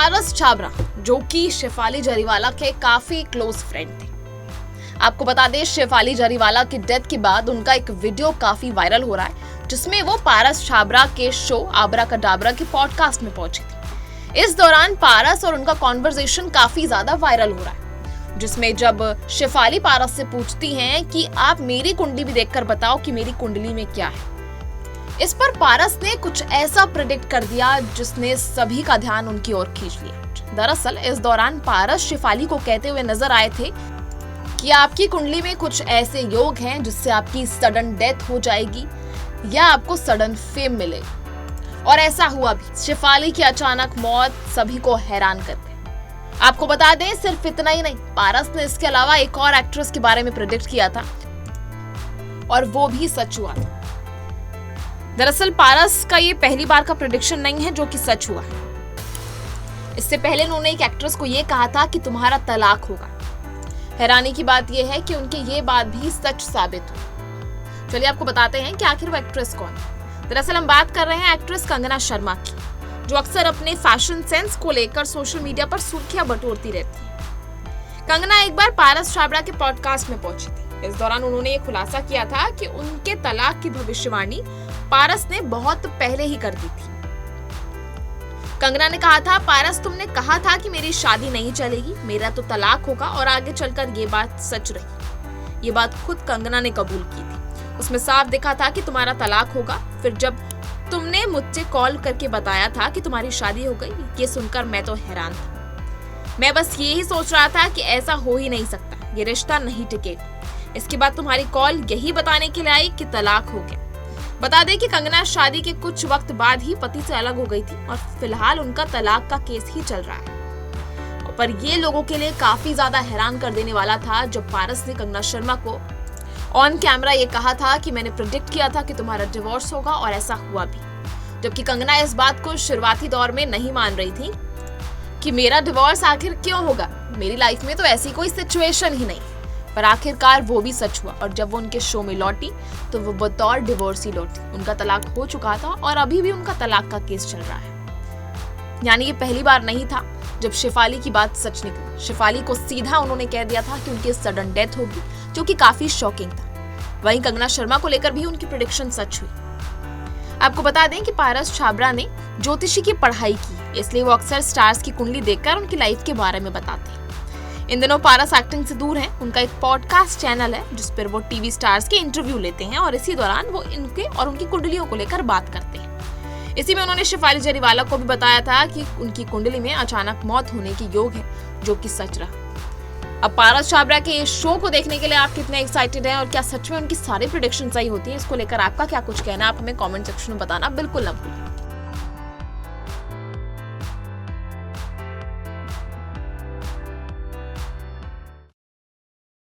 पारस छाबरा, जो कि शेफाली जरीवाला के काफी क्लोज फ्रेंड थे। आपको बता दें, शेफाली जरीवाला की डेथ के बाद उनका एक वीडियो काफी वायरल हो रहा है, जिसमें वो पारस छाबरा के शो आबरा कडाबरा के पॉडकास्ट में पहुंची थी। इस दौरान पारस और उनका कॉन्वर्सेशन काफी ज्यादा वायरल हो रहा है, जिसमें जब शेफाली पारस से पूछती हैं कि आप मेरी कुंडली भी देखकर बताओ कि मेरी कुंडली में क्या है, इस पर पारस ने कुछ ऐसा प्रेडिक्ट कर दिया जिसने सभी का ध्यान उनकी ओर खींच लिया। दरअसल इस दौरान पारस शेफाली को कहते हुए नजर आए थे कि आपकी कुंडली में कुछ ऐसे योग हैं जिससे आपकी सडन डेथ हो जाएगी या आपको सडन फेम मिलेगा, और ऐसा हुआ भी। शेफाली की अचानक मौत सभी को हैरान कर गई। आपको बता दें, सिर्फ इतना ही नहीं, पारस ने इसके अलावा एक और एक्ट्रेस के बारे में प्रेडिक्ट किया था और वो भी सच हुआ था। दरअसल पारस का ये पहली बार का प्रेडिक्शन नहीं है जो कि सच हुआ है। इससे पहले उन्होंने एक एक्ट्रेस को ये कहा था कि तुम्हारा तलाक होगा। हैरानी की बात यह है कि उनकी ये बात भी सच साबित हुई। चलिए आपको बताते हैं कि आखिर वो एक्ट्रेस कौन है। दरअसल हम बात कर रहे हैं एक्ट्रेस कंगना शर्मा की, जो अक्सर अपने फैशन सेंस को लेकर सोशल मीडिया पर सुर्खियां बटोरती रहती है। कंगना एक बार पारस छाबरा के पॉडकास्ट में पहुंची थी। इस दौरान उन्होंने ये खुलासा किया था कि उनके तलाक की भविष्यवाणी पारस ने बहुत पहले ही कर दी थी। कंगना ने कहा था, पारस तुमने कहा था कि मेरी शादी नहीं चलेगी, मेरा तो तलाक होगा, और आगे चलकर ये बात सच रही। ये बात खुद कंगना ने कबूल की थी। उसमें साफ दिखा था कि तुम्हारा तलाक होगा। फिर जब तुमने मुझसे कॉल करके बताया था कि तुम्हारी शादी हो गई, ये सुनकर मैं तो हैरान था। मैं बस यही सोच रहा था कि ऐसा हो ही नहीं सकता, ये रिश्ता नहीं टिकेगा। इसके बाद तुम्हारी कॉल यही बताने के लिए आई कि तलाक हो गया। बता दें कि कंगना शादी के कुछ वक्त बाद ही पति से अलग हो गई थी और फिलहाल उनका तलाक का केस ही चल रहा है। पर ये लोगों के लिए काफी ज्यादा हैरान कर देने वाला था जब पारस ने कंगना शर्मा को ऑन कैमरा ये कहा था कि मैंने प्रेडिक्ट किया था कि तुम्हारा डिवोर्स होगा, और ऐसा हुआ भी। जबकि कंगना इस बात को शुरुआती दौर में नहीं मान रही थी कि मेरा डिवोर्स आखिर क्यों होगा, मेरी लाइफ में तो ऐसी कोई सिचुएशन ही नहीं। पर आखिरकार वो भी सच हुआ, और जब वो उनके शो में लौटी तो वो बतौर डिवोर्सी लौटी। उनका तलाक हो चुका था और अभी भी उनका तलाक का केस चल रहा है। यानी ये पहली बार नहीं था जब शेफाली की बात सच निकली। शेफाली को सीधा उन्होंने कह दिया था कि उनकी सडन डेथ होगी, जो कि काफी शॉकिंग था। वहीं कंगना शर्मा को लेकर भी उनकी प्रेडिक्शन सच हुई। आपको बता दें कि पारस छाबरा ने ज्योतिषी की पढ़ाई की, इसलिए वो अक्सर स्टार्स की कुंडली देखकर उनकी लाइफ के बारे में बताते हैं। इन दिनों पारस एक्टिंग से दूर हैं। उनका एक पॉडकास्ट चैनल है जिस पर वो टीवी स्टार्स के इंटरव्यू लेते हैं और इसी दौरान वो इनके और उनकी कुंडलियों को लेकर बात करते हैं। इसी में उन्होंने शेफाली जरीवाला को भी बताया था कि उनकी कुंडली में अचानक मौत होने के योग है, जो कि सच रहा। अब पारस छाबरा के इस शो को देखने के लिए आप कितने एक्साइटेड हैं और क्या सच में उनकी सारी प्रेडिक्शन सही होती है, इसको लेकर आपका क्या कुछ कहना है, आप हमें कमेंट सेक्शन में बताना बिल्कुल ना भूलें।